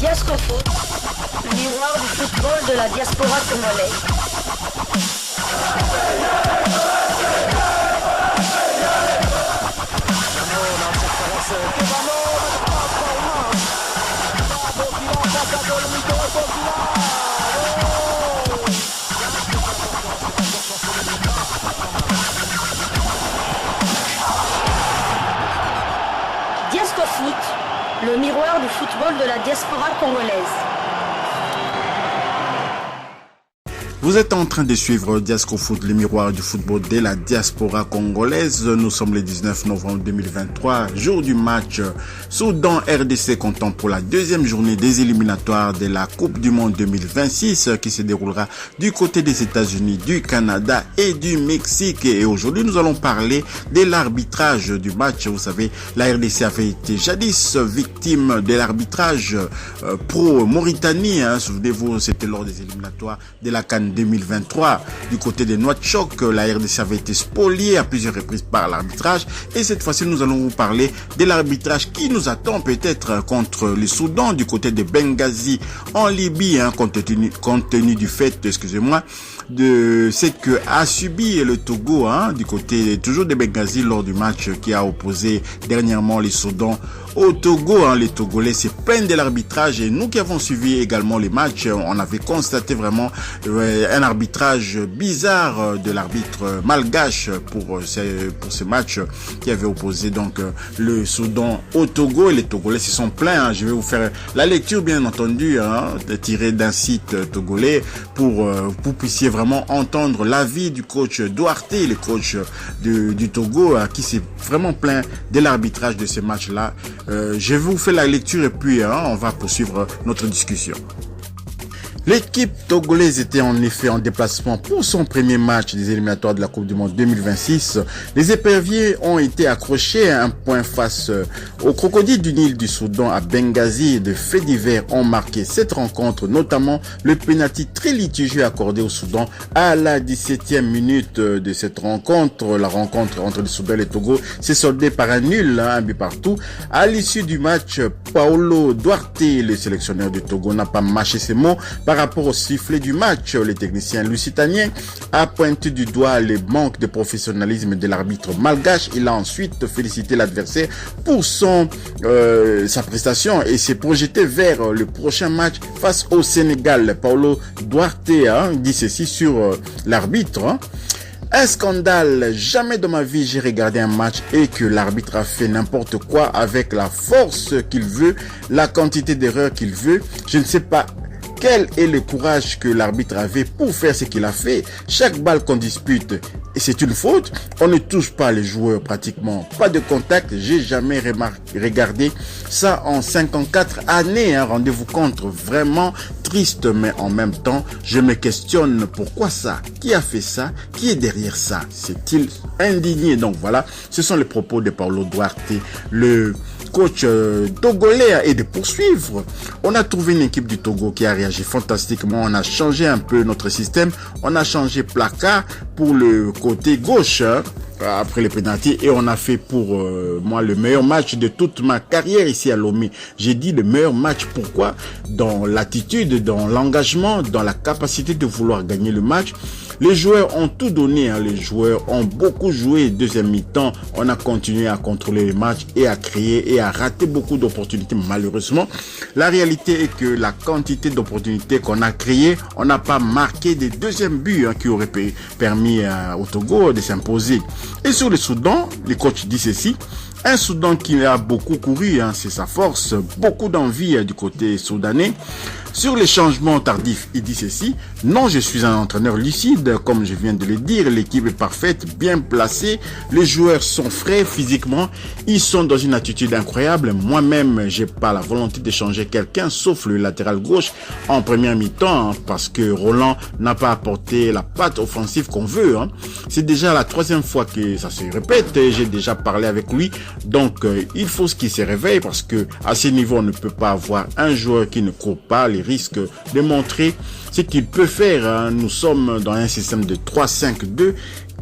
Diascofoot, le miroir du football de la diaspora congolaise. Diascofoot, le miroir du football de la diaspora congolaise. Vous êtes en train de suivre Diascofoot, le miroir du football de la diaspora congolaise. Nous sommes le 19 novembre 2023, jour du match Soudan-RDC comptant pour la deuxième journée des éliminatoires de la Coupe du Monde 2026 qui se déroulera du côté des États-Unis, du Canada et du Mexique. Et aujourd'hui, nous allons parler de l'arbitrage du match. Vous savez, la RDC avait été jadis victime de l'arbitrage pro-Mauritanie. Souvenez-vous, c'était lors des éliminatoires de la CAN 2023. Du côté des Nouakchott, la RDC avait été spoliée à plusieurs reprises par l'arbitrage. Et cette fois-ci, nous allons vous parler de l'arbitrage qui nous attend peut-être contre le Soudan du côté de Benghazi en Libye, compte tenu du fait, de ce que a subi le Togo du côté toujours de Benghazi lors du match qui a opposé dernièrement les Soudan au Togo. Les Togolais se plaignent de l'arbitrage et nous qui avons suivi également les matchs, on avait constaté vraiment un arbitrage bizarre de l'arbitre malgache pour ce match qui avait opposé donc le Soudan au Togo. Et les Togolais se sont plaints. Je vais vous faire la lecture bien entendu tirée d'un site togolais pour vous puissiez vraiment entendre l'avis du coach Duarte, le coach du Togo qui s'est vraiment plaint de l'arbitrage de ce match-là. Je vais vous faire la lecture et puis on va poursuivre notre discussion. L'équipe togolaise était en effet en déplacement pour son premier match des éliminatoires de la Coupe du Monde 2026. Les éperviers ont été accrochés à un point face aux crocodiles du Nil du Soudan à Benghazi. De faits divers ont marqué cette rencontre, notamment le penalty très litigieux accordé au Soudan à la 17e minute de cette rencontre. La rencontre entre le Soudan et le Togo s'est soldée par un nul, un but partout. À l'issue du match, Paulo Duarte, le sélectionneur du Togo, n'a pas mâché ses mots. Par rapport au sifflet du match, le technicien lusitanien a pointé du doigt le manque de professionnalisme de l'arbitre malgache. Il a ensuite félicité l'adversaire pour sa prestation et s'est projeté vers le prochain match face au Sénégal. Paulo Duarte dit ceci sur l'arbitre. Un scandale, jamais dans ma vie j'ai regardé un match et que l'arbitre a fait n'importe quoi avec la force qu'il veut, la quantité d'erreurs qu'il veut. Je ne sais pas quel est le courage que l'arbitre avait pour faire ce qu'il a fait. Chaque balle qu'on dispute, et c'est une faute. On ne touche pas les joueurs pratiquement. Pas de contact. J'ai jamais regardé ça en 54 années. Rendez-vous compte, vraiment triste, mais en même temps, je me questionne pourquoi ça? Qui a fait ça? Qui est derrière ça? C'est-il indigné? Donc voilà, ce sont les propos de Paulo Duarte, le coach togolais, et de poursuivre. On a trouvé une équipe du Togo qui a réagi fantastiquement. On a changé un peu notre système. On a changé placard pour le côté gauche après les pénaltys et on a fait pour moi le meilleur match de toute ma carrière ici à Lomé. J'ai dit le meilleur match. Pourquoi? Dans l'attitude, dans l'engagement, dans la capacité de vouloir gagner le match. Les joueurs ont tout donné, les joueurs ont beaucoup joué. Deuxième mi-temps, on a continué à contrôler les matchs et à créer et à rater beaucoup d'opportunités. Malheureusement, la réalité est que la quantité d'opportunités qu'on a créées, on n'a pas marqué des deuxièmes buts qui auraient permis au Togo de s'imposer. Et sur le Soudan, le coach dit ceci. Un Soudan qui a beaucoup couru, c'est sa force, beaucoup d'envie du côté soudanais. Sur les changements tardifs, il dit ceci. Non, je suis un entraîneur lucide, comme je viens de le dire. L'équipe est parfaite, bien placée. Les joueurs sont frais physiquement. Ils sont dans une attitude incroyable. Moi-même, j'ai pas la volonté de changer quelqu'un, sauf le latéral gauche en première mi-temps, parce que Roland n'a pas apporté la patte offensive qu'on veut. C'est déjà la troisième fois que ça se répète. J'ai déjà parlé avec lui. Donc, il faut qu'il se réveille parce que à ce niveau, on ne peut pas avoir un joueur qui ne court pas les risques de montrer ce qu'il peut faire. Nous sommes dans un système de 3-5-2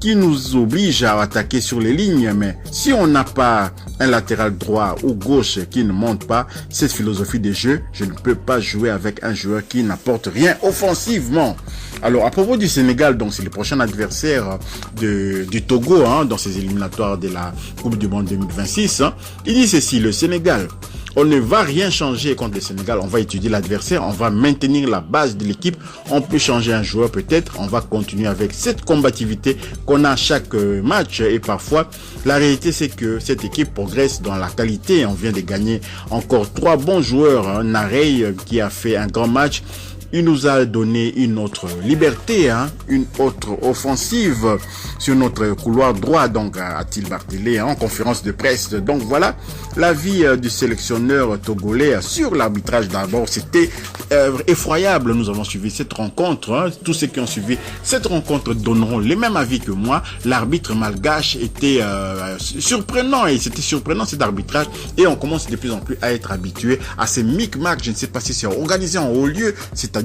qui nous oblige à attaquer sur les lignes. Mais si on n'a pas un latéral droit ou gauche qui ne monte pas cette philosophie de jeu, je ne peux pas jouer avec un joueur qui n'apporte rien offensivement. Alors, à propos du Sénégal, donc c'est le prochain adversaire du Togo dans ces éliminatoires de la Coupe du Monde 2026. Il dit ceci: le Sénégal, on ne va rien changer contre le Sénégal. On va étudier l'adversaire, on va maintenir la base de l'équipe. On peut changer un joueur peut-être. On va continuer avec cette combativité qu'on a à chaque match. Et parfois, la réalité c'est que cette équipe progresse dans la qualité. On vient de gagner encore 3 bons joueurs. Narey qui a fait un grand match. Il nous a donné une autre liberté, une autre offensive sur notre couloir droit, donc a-t-il martelé en conférence de presse. Donc voilà, l'avis du sélectionneur togolais sur l'arbitrage. D'abord, c'était effroyable. Nous avons suivi cette rencontre. Tous ceux qui ont suivi cette rencontre donneront les mêmes avis que moi. L'arbitre malgache était surprenant, et c'était surprenant cet arbitrage. Et on commence de plus en plus à être habitué à ces micmacs. Je ne sais pas si c'est organisé en haut lieu, c'est-à-dire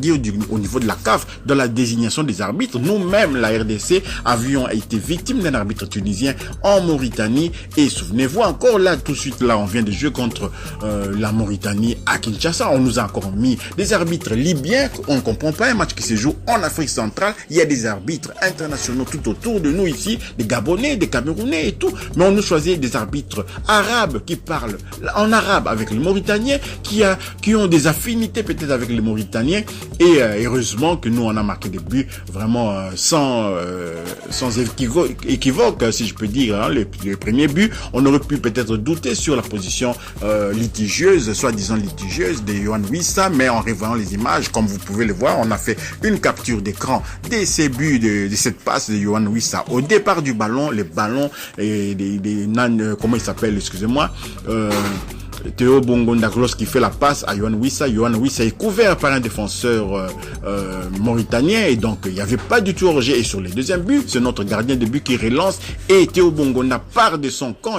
au niveau de la CAF, dans la désignation des arbitres. Nous-mêmes, la RDC, avions été victimes d'un arbitre tunisien en Mauritanie. Et souvenez-vous encore là, tout de suite là, on vient de jouer contre la Mauritanie à Kinshasa. On nous a encore mis des arbitres libyens. On ne comprend pas un match qui se joue en Afrique centrale. Il y a des arbitres internationaux tout autour de nous ici, des Gabonais, des Camerounais et tout. Mais on nous choisit des arbitres arabes qui parlent en arabe avec les Mauritaniens, qui ont des affinités peut-être avec les Mauritaniens. Et heureusement que nous, on a marqué des buts vraiment sans équivoque, si je peux dire. Les premiers buts, on aurait pu peut-être douter sur la position litigieuse, soi-disant litigieuse de Yohan Wissa, mais en revoyant les images, comme vous pouvez le voir, on a fait une capture d'écran de ces buts, de cette passe de Yohan Wissa. Au départ du ballon, les ballons, comment il s'appelle, excusez-moi, Théo Bongonda qui fait la passe à Yohan Wissa. Yohan Wissa est couvert par un défenseur mauritanien, et donc il n'y avait pas du tout hors-jeu. Et sur les deuxièmes buts, c'est notre gardien de but qui relance, et Théo Bongonda part de son camp,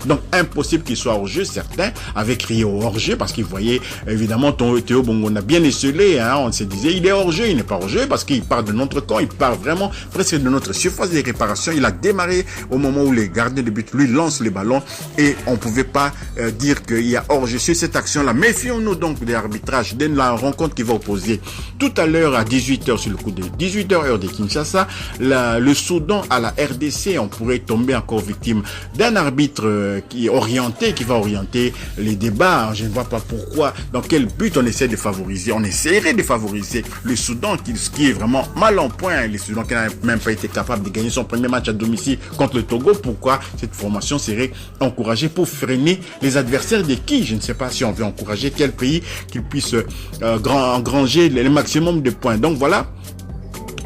donc impossible qu'il soit hors-jeu, certain, avec Rio hors-jeu, parce qu'il voyait évidemment Théo Bongonda bien esselé, on se disait il est hors-jeu, il n'est pas hors-jeu, parce qu'il part de notre camp, il part vraiment presque de notre surface de réparation. Il a démarré au moment où les gardiens de but lui lancent les ballons, et on pouvait pas dire qu'il y a hors-jeu sur cette action-là. Méfions-nous donc de l'arbitrage, de la rencontre qui va opposer tout à l'heure à 18h, sur le coup de 18h heure de Kinshasa, le Soudan à la RDC. On pourrait tomber encore victime d'un arbitre qui va orienter les débats. Je ne vois pas pourquoi, dans quel but on essaie de favoriser. On essaierait de favoriser le Soudan qui est vraiment mal en point. Le Soudan qui n'a même pas été capable de gagner son premier match à domicile contre le Togo. Pourquoi cette formation serait encouragée pour freiner les adversaires de qui? Je ne sais pas si on veut encourager quel pays qu'il puisse engranger le maximum de points. Donc voilà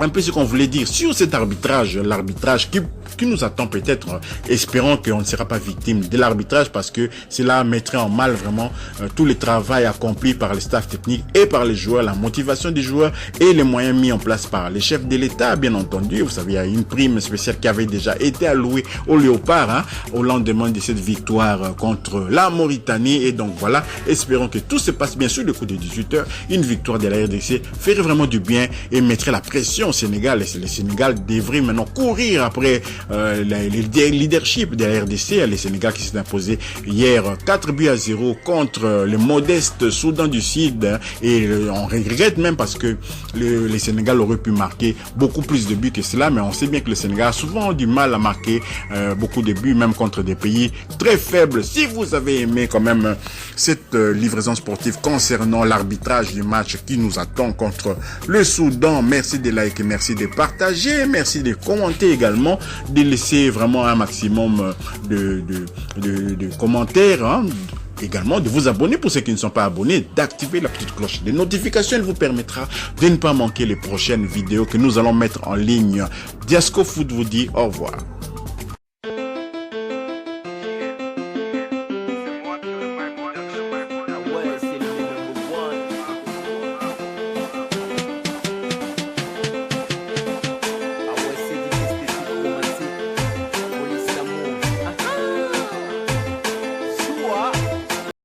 un peu ce qu'on voulait dire sur cet arbitrage, l'arbitrage qui nous attend peut-être. Espérons qu'on ne sera pas victime de l'arbitrage, parce que cela mettrait en mal vraiment tout le travail accompli par le staff technique et par les joueurs, la motivation des joueurs et les moyens mis en place par les chefs de l'État, bien entendu. Vous savez, il y a une prime spéciale qui avait déjà été allouée aux Léopards au lendemain de cette victoire contre la Mauritanie. Et donc voilà, espérons que tout se passe bien sur le coup de 18h. Une victoire de la RDC ferait vraiment du bien et mettrait la pression au Sénégal. Et le Sénégal devrait maintenant courir après le leadership de la RDC. Le Sénégal qui s'est imposé hier 4-0 contre le modeste Soudan du Sud, et on regrette même parce que le Sénégal aurait pu marquer beaucoup plus de buts que cela, mais on sait bien que le Sénégal a souvent du mal à marquer beaucoup de buts, même contre des pays très faibles. Si vous avez aimé quand même cette livraison sportive concernant l'arbitrage du match qui nous attend contre le Soudan, merci de liker, merci de partager, merci de commenter également, de laisser vraiment un maximum de commentaires, également de vous abonner pour ceux qui ne sont pas abonnés, d'activer la petite cloche de notification. Elle vous permettra de ne pas manquer les prochaines vidéos que nous allons mettre en ligne. Diasco Foot vous dit au revoir.